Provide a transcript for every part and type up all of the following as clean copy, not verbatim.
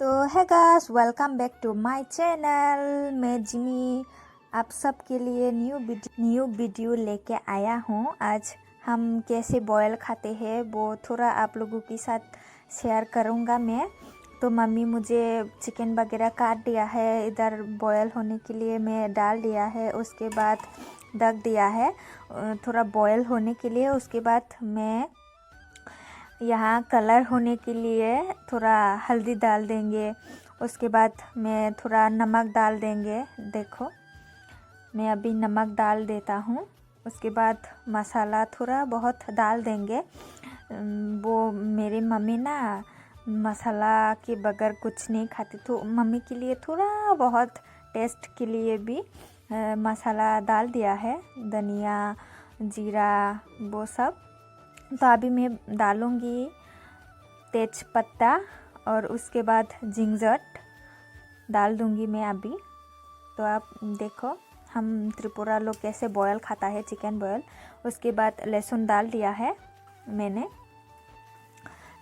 तो है guys, welcome back to my channel. मैं जिमी आप सब के लिए न्यू वीडियो लेके आया हूँ। आज हम कैसे बॉयल खाते हैं वो थोड़ा आप लोगों के साथ शेयर करूँगा मैं। तो मम्मी मुझे चिकन वगैरह काट दिया है, इधर बॉयल होने के लिए मैं डाल दिया है, उसके बाद ढक दिया है थोड़ा बॉयल होने के लिए। उसके बाद मैं यहाँ कलर होने के लिए थोड़ा हल्दी डाल देंगे, उसके बाद मैं थोड़ा नमक डाल देंगे। देखो मैं अभी नमक डाल देता हूँ, उसके बाद मसाला थोड़ा बहुत डाल देंगे। वो मेरी मम्मी ना मसाला के बगैर कुछ नहीं खाती, तो मम्मी के लिए थोड़ा बहुत टेस्ट के लिए भी मसाला डाल दिया है, धनिया जीरा वो सब। तो अभी मैं डालूँगी तेज पत्ता और उसके बाद जिंजर डाल दूँगी मैं अभी। तो आप देखो हम त्रिपुरा लोग कैसे बॉयल खाता है, चिकन बॉयल। उसके बाद लहसुन डाल दिया है मैंने।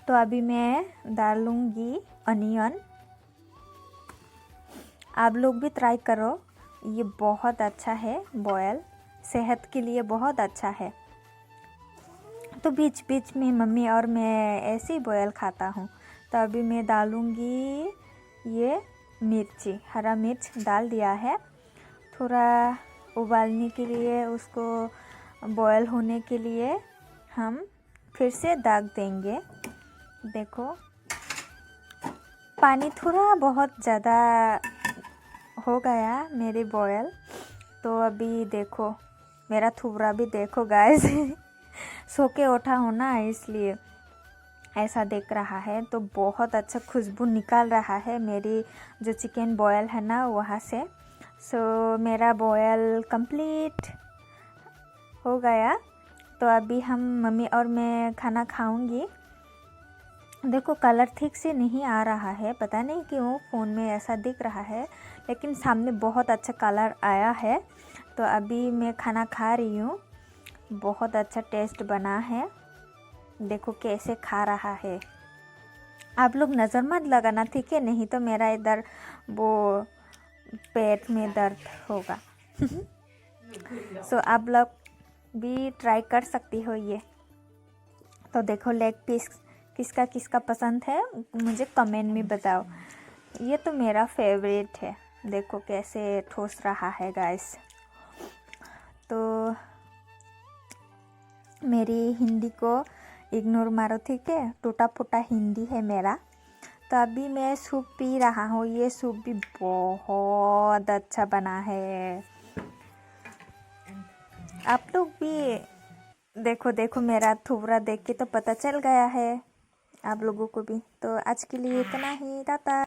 तो अभी मैं डालूँगी अनियन। आप लोग भी ट्राई करो, ये बहुत अच्छा है बॉयल, सेहत के लिए बहुत अच्छा है। तो बीच बीच में मम्मी और मैं ऐसे ही बॉयल खाता हूँ। तो अभी मैं डालूँगी ये मिर्ची, हरा मिर्च डाल दिया है। थोड़ा उबालने के लिए, उसको बॉयल होने के लिए हम फिर से ढक देंगे। देखो पानी थोड़ा बहुत ज़्यादा हो गया मेरे बॉयल। तो अभी देखो मेरा थुबरा भी देखो गाइस सो के उठा हूँ ना, इसलिए ऐसा देख रहा है। तो बहुत अच्छा खुशबू निकाल रहा है मेरी जो चिकन बॉयल है ना वहाँ से। सो मेरा बॉयल कंप्लीट हो गया। तो अभी हम मम्मी और मैं खाना खाऊंगी। देखो कलर ठीक से नहीं आ रहा है, पता नहीं क्यों फ़ोन में ऐसा दिख रहा है, लेकिन सामने बहुत अच्छा कलर आया है। तो अभी मैं खाना खा रही हूँ, बहुत अच्छा टेस्ट बना है। देखो कैसे खा रहा है। आप लोग नज़र मत लगाना, ठीक है, नहीं तो मेरा इधर वो पेट में दर्द होगा सो आप लोग भी ट्राई कर सकती हो ये। तो देखो लेग पीस किसका किसका पसंद है मुझे कमेंट में बताओ। ये तो मेरा फेवरेट है। देखो कैसे ठोस रहा है गाइस। तो मेरी हिंदी को इग्नोर मारो, ठीक है, टूटा फूटा हिंदी है मेरा। तो अभी मैं सूप पी रहा हूँ। ये सूप भी बहुत अच्छा बना है। आप लोग भी देखो, देखो मेरा थुबरा देख के तो पता चल गया है आप लोगों को भी। तो आज के लिए इतना ही, टाटा।